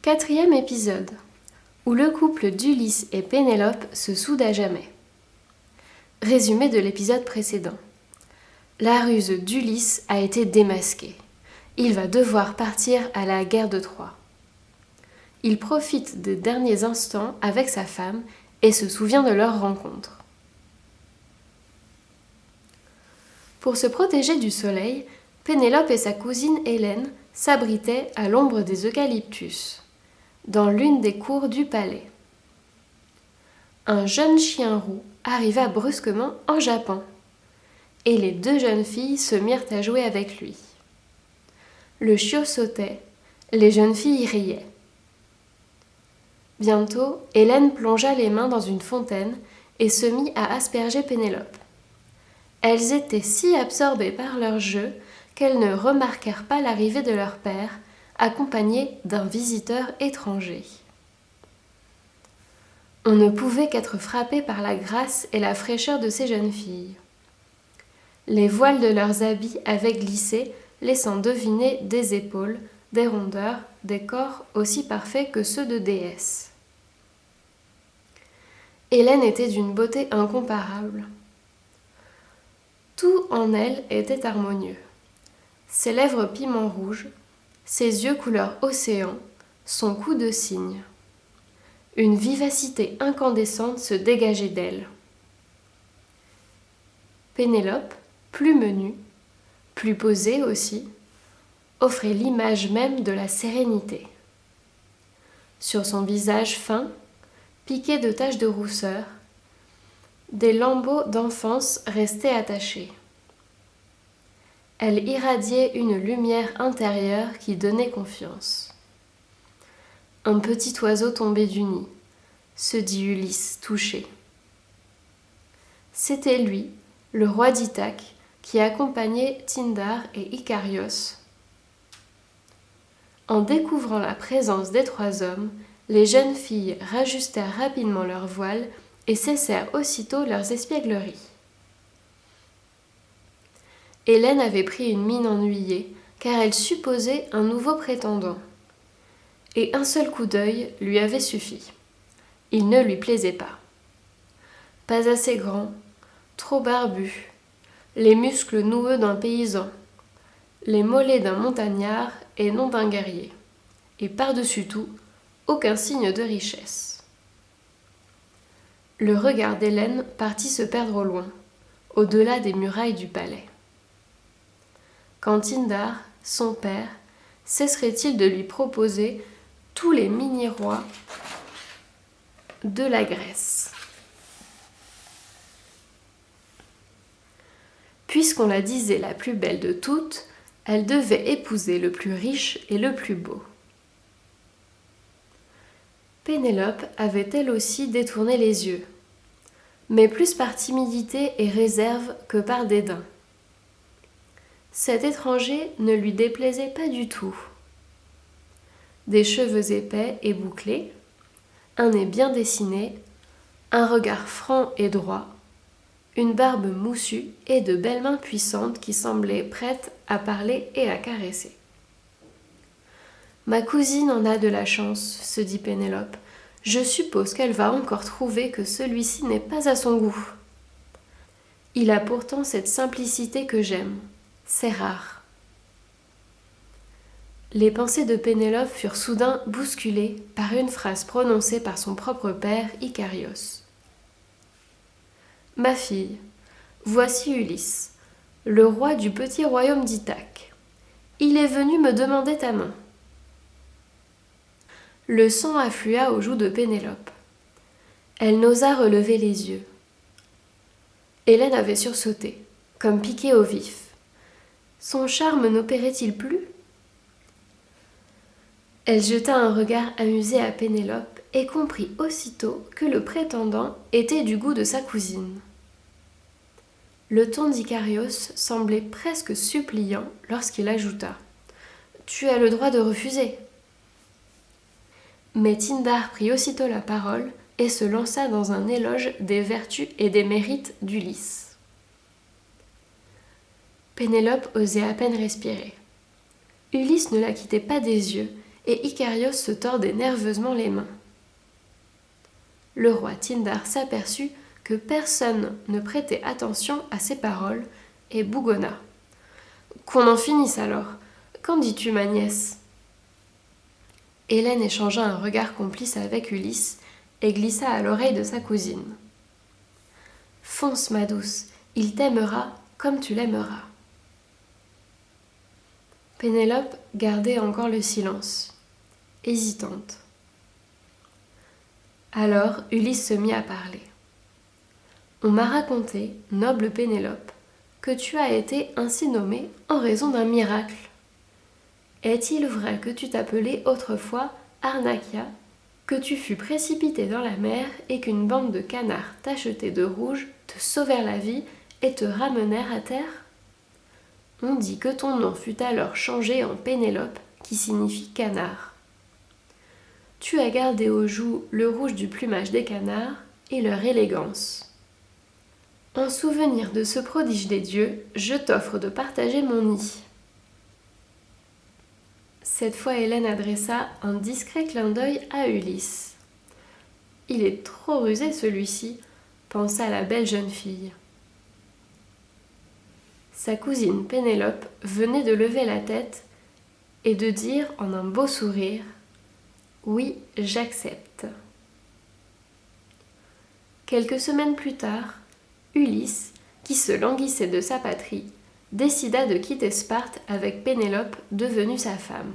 Quatrième épisode, où le couple d'Ulysse et Pénélope se soude à jamais. Résumé de l'épisode précédent. La ruse d'Ulysse a été démasquée. Il va devoir partir à la guerre de Troie. Il profite des derniers instants avec sa femme et se souvient de leur rencontre. Pour se protéger du soleil, Pénélope et sa cousine Hélène s'abritaient à l'ombre des eucalyptus, dans l'une des cours du palais. Un jeune chien roux arriva brusquement en jappant, et les deux jeunes filles se mirent à jouer avec lui. Le chiot sautait, les jeunes filles riaient. Bientôt, Hélène plongea les mains dans une fontaine et se mit à asperger Pénélope. Elles étaient si absorbées par leur jeu qu'elles ne remarquèrent pas l'arrivée de leur père, accompagné d'un visiteur étranger. On ne pouvait qu'être frappé par la grâce et la fraîcheur de ces jeunes filles. Les voiles de leurs habits avaient glissé, laissant deviner des épaules, des rondeurs, des corps aussi parfaits que ceux de déesses. Hélène était d'une beauté incomparable. Tout en elle était harmonieux. Ses lèvres piment rouge, ses yeux couleur océan, son cou de cygne. Une vivacité incandescente se dégageait d'elle. Pénélope, plus menue, plus posée aussi, offrait l'image même de la sérénité. Sur son visage fin, piqué de taches de rousseur, des lambeaux d'enfance restaient attachés. Elle irradiait une lumière intérieure qui donnait confiance. Un petit oiseau tombait du nid, se dit Ulysse, touché. C'était lui, le roi d'Ithaque, qui accompagnait Tindar et Icarios. En découvrant la présence des trois hommes, les jeunes filles rajustèrent rapidement leurs voiles et cessèrent aussitôt leurs espiègleries. Hélène avait pris une mine ennuyée, car elle supposait un nouveau prétendant. Et un seul coup d'œil lui avait suffi. Il ne lui plaisait pas. Pas assez grand, trop barbu, les muscles noueux d'un paysan, les mollets d'un montagnard et non d'un guerrier, et par-dessus tout, aucun signe de richesse. Le regard d'Hélène partit se perdre au loin, au-delà des murailles du palais. Quand Tindar, son père, cesserait-il de lui proposer tous les mini-rois de la Grèce? Puisqu'on la disait la plus belle de toutes, elle devait épouser le plus riche et le plus beau. Pénélope avait elle aussi détourné les yeux, mais plus par timidité et réserve que par dédain. Cet étranger ne lui déplaisait pas du tout. Des cheveux épais et bouclés, un nez bien dessiné, un regard franc et droit, une barbe moussue et de belles mains puissantes qui semblaient prêtes à parler et à caresser. « Ma cousine en a de la chance, se dit Pénélope. Je suppose qu'elle va encore trouver que celui-ci n'est pas à son goût. Il a pourtant cette simplicité que j'aime. C'est rare. » Les pensées de Pénélope furent soudain bousculées par une phrase prononcée par son propre père, Icarios. « Ma fille, voici Ulysse, le roi du petit royaume d'Ithaque. Il est venu me demander ta main. » Le sang afflua aux joues de Pénélope. Elle n'osa relever les yeux. Hélène avait sursauté, comme piquée au vif. Son charme n'opérait-il plus? Elle jeta un regard amusé à Pénélope et comprit aussitôt que le prétendant était du goût de sa cousine. Le ton d'Icarios semblait presque suppliant lorsqu'il ajouta « Tu as le droit de refuser. » Mais Tindar prit aussitôt la parole et se lança dans un éloge des vertus et des mérites d'Ulysse. Pénélope osait à peine respirer. Ulysse ne la quittait pas des yeux et Icarios se tordait nerveusement les mains. Le roi Tindar s'aperçut que personne ne prêtait attention à ses paroles et bougonna. « Qu'on en finisse alors. Qu'en dis-tu, ma nièce ?» Hélène échangea un regard complice avec Ulysse et glissa à l'oreille de sa cousine. « Fonce, ma douce, il t'aimera comme tu l'aimeras. » Pénélope gardait encore le silence, hésitante. Alors Ulysse se mit à parler. « On m'a raconté, noble Pénélope, que tu as été ainsi nommée en raison d'un miracle. Est-il vrai que tu t'appelais autrefois Arnakia, que tu fus précipitée dans la mer et qu'une bande de canards tachetés de rouge te sauvèrent la vie et te ramenèrent à terre ? On dit que ton nom fut alors changé en Pénélope, qui signifie canard. Tu as gardé aux joues le rouge du plumage des canards et leur élégance. En souvenir de ce prodige des dieux, je t'offre de partager mon nid. » Cette fois, Hélène adressa un discret clin d'œil à Ulysse. « Il est trop rusé celui-ci, » pensa la belle jeune fille. Sa cousine Pénélope venait de lever la tête et de dire en un beau sourire « Oui, j'accepte. » Quelques semaines plus tard, Ulysse, qui se languissait de sa patrie, décida de quitter Sparte avec Pénélope devenue sa femme.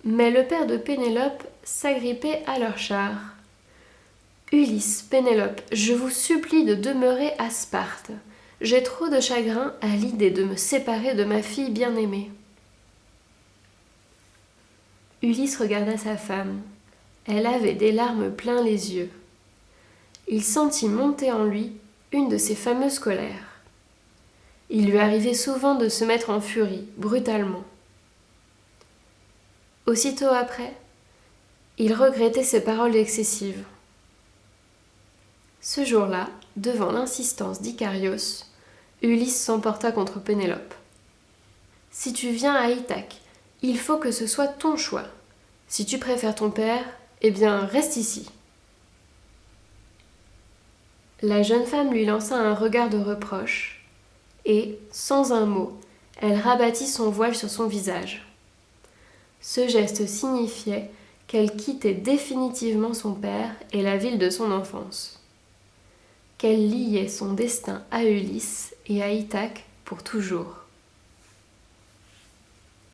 Mais le père de Pénélope s'agrippait à leur char. « Ulysse, Pénélope, je vous supplie de demeurer à Sparte. J'ai trop de chagrin à l'idée de me séparer de ma fille bien-aimée. » Ulysse regarda sa femme. Elle avait des larmes plein les yeux. Il sentit monter en lui une de ses fameuses colères. Il lui arrivait souvent de se mettre en furie, brutalement. Aussitôt après, il regrettait ses paroles excessives. Ce jour-là, devant l'insistance d'Icarios, Ulysse s'emporta contre Pénélope. « Si tu viens à Ithaque, il faut que ce soit ton choix. Si tu préfères ton père, eh bien, reste ici. » La jeune femme lui lança un regard de reproche et, sans un mot, elle rabattit son voile sur son visage. Ce geste signifiait qu'elle quittait définitivement son père et la ville de son enfance, qu'elle liait son destin à Ulysse et à Ithaque pour toujours.